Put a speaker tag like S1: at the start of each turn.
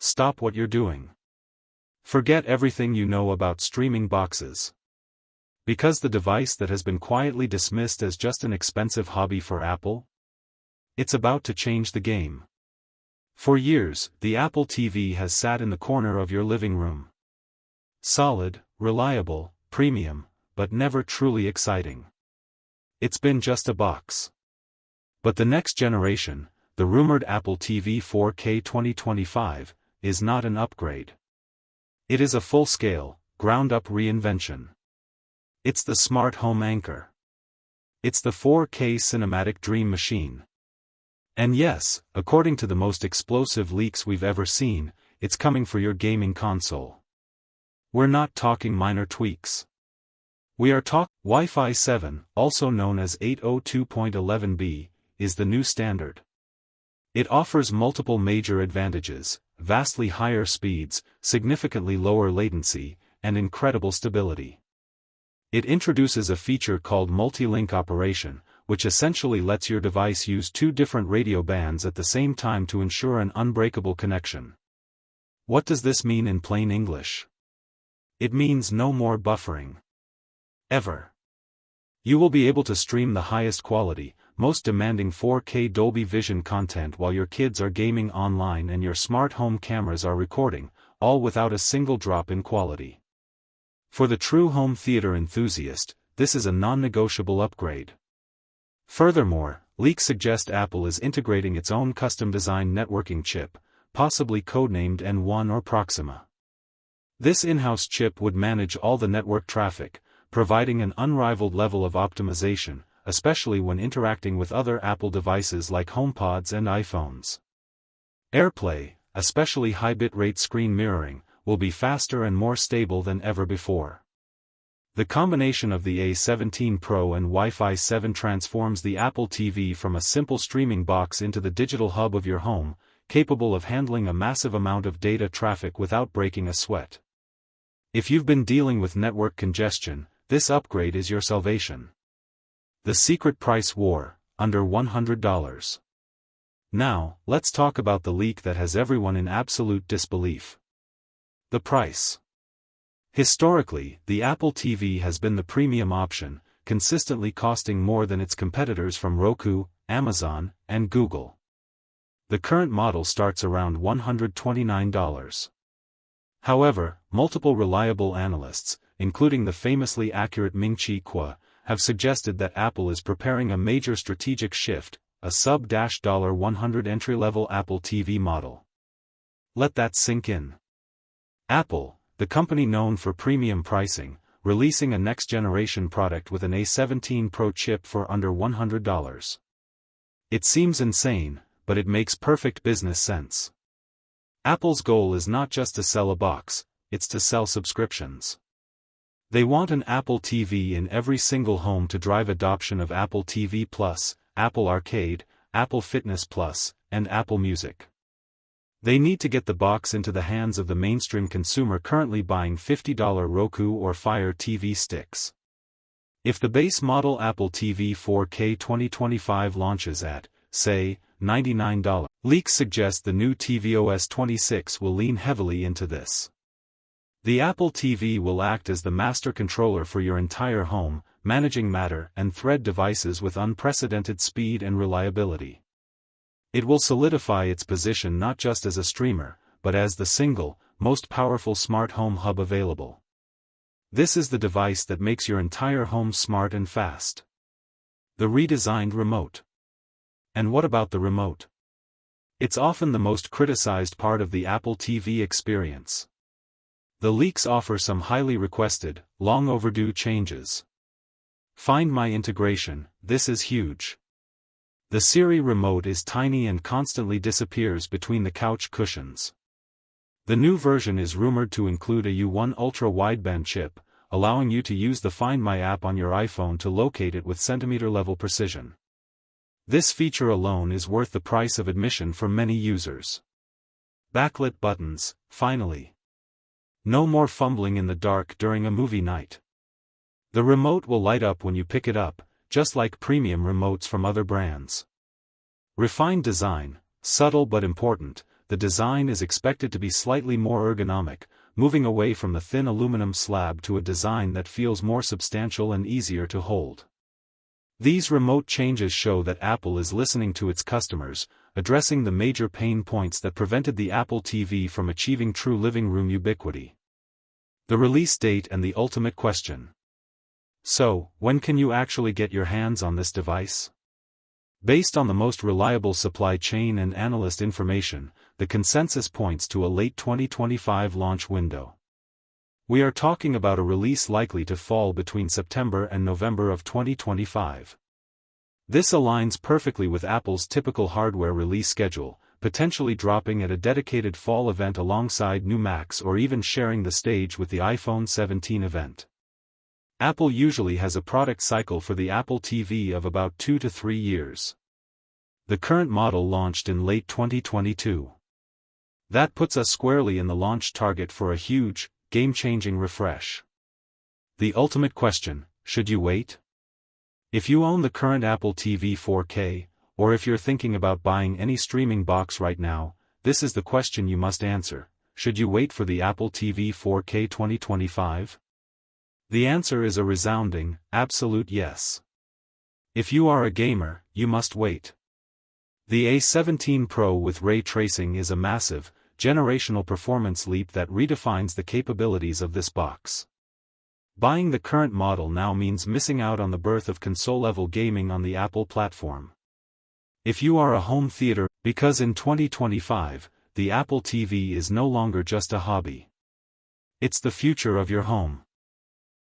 S1: stop what you're doing. Forget everything you know about streaming boxes. Because the device that has been quietly dismissed as just an expensive hobby for Apple? It's about to change the game. For years, the Apple TV has sat in the corner of your living room. Solid, reliable, premium, but never truly exciting. It's been just a box. But the next generation, the rumored Apple TV 4K 2025, is not an upgrade. It is a full-scale, ground-up reinvention. It's the smart home anchor. It's the 4K cinematic dream machine. And yes, according to the most explosive leaks we've ever seen, it's coming for your gaming console. We're not talking minor tweaks. We are talking Wi-Fi 7, also known as 802.11b, is the new standard. It offers multiple major advantages: vastly higher speeds, significantly lower latency, and incredible stability. It introduces a feature called multi-link operation, which essentially lets your device use two different radio bands at the same time to ensure an unbreakable connection. What does this mean in plain English? It means no more buffering. Ever. You will be able to stream the highest quality, most demanding 4K Dolby Vision content while your kids are gaming online and your smart home cameras are recording, all without a single drop in quality. For the true home theater enthusiast, this is a non-negotiable upgrade. Furthermore, leaks suggest Apple is integrating its own custom-designed networking chip, possibly codenamed N1 or Proxima. This in-house chip would manage all the network traffic, providing an unrivaled level of optimization, especially when interacting with other Apple devices like HomePods and iPhones. AirPlay, especially high bitrate screen mirroring, will be faster and more stable than ever before. The combination of the A17 Pro and Wi-Fi 7 transforms the Apple TV from a simple streaming box into the digital hub of your home, capable of handling a massive amount of data traffic without breaking a sweat. If you've been dealing with network congestion, this upgrade is your salvation. The secret price war, under $100. Now, let's talk about the leak that has everyone in absolute disbelief. The price. Historically, the Apple TV has been the premium option, consistently costing more than its competitors from Roku, Amazon, and Google. The current model starts around $129. However, multiple reliable analysts, including the famously accurate Ming-Chi Kuo, have suggested that Apple is preparing a major strategic shift, a sub-$100 entry-level Apple TV model. Let that sink in. Apple, the company known for premium pricing, releasing a next-generation product with an A17 Pro chip for under $100. It seems insane, but it makes perfect business sense. Apple's goal is not just to sell a box, it's to sell subscriptions. They want an Apple TV in every single home to drive adoption of Apple TV Plus, Apple Arcade, Apple Fitness Plus, and Apple Music. They need to get the box into the hands of the mainstream consumer currently buying $50 Roku or Fire TV sticks. If the base model Apple TV 4K 2025 launches at, say, $99, leaks suggest the new tvOS 26 will lean heavily into this. The Apple TV will act as the master controller for your entire home, managing Matter and Thread devices with unprecedented speed and reliability. It will solidify its position not just as a streamer, but as the single, most powerful smart home hub available. This is the device that makes your entire home smart and fast. The redesigned remote. And what about the remote? It's often the most criticized part of the Apple TV experience. The leaks offer some highly requested, long overdue changes. Find My integration, this is huge. The Siri remote is tiny and constantly disappears between the couch cushions. The new version is rumored to include a U1 ultra-wideband chip, allowing you to use the Find My app on your iPhone to locate it with centimeter-level precision. This feature alone is worth the price of admission for many users. Backlit buttons, finally. No more fumbling in the dark during a movie night. The remote will light up when you pick it up, just like premium remotes from other brands. Refined design, subtle but important, the design is expected to be slightly more ergonomic, moving away from the thin aluminum slab to a design that feels more substantial and easier to hold. These remote changes show that Apple is listening to its customers, addressing the major pain points that prevented the Apple TV from achieving true living room ubiquity. The release date and the ultimate question. So, when can you actually get your hands on this device? Based on the most reliable supply chain and analyst information, the consensus points to a late 2025 launch window. We are talking about a release likely to fall between September and November of 2025. This aligns perfectly with Apple's typical hardware release schedule, potentially dropping at a dedicated fall event alongside new Macs or even sharing the stage with the iPhone 17 event. Apple usually has a product cycle for the Apple TV of about 2 to 3 years. The current model launched in late 2022. That puts us squarely in the launch target for a huge, game-changing refresh. The ultimate question, should you wait? If you own the current Apple TV 4K, or if you're thinking about buying any streaming box right now, this is the question you must answer: should you wait for the Apple TV 4K 2025? The answer is a resounding, absolute yes. If you are a gamer, you must wait. The A17 Pro with ray tracing is a massive, generational performance leap that redefines the capabilities of this box. Buying the current model now means missing out on the birth of console-level gaming on the Apple platform. If you are a home theater, because in 2025, the Apple TV is no longer just a hobby. It's the future of your home.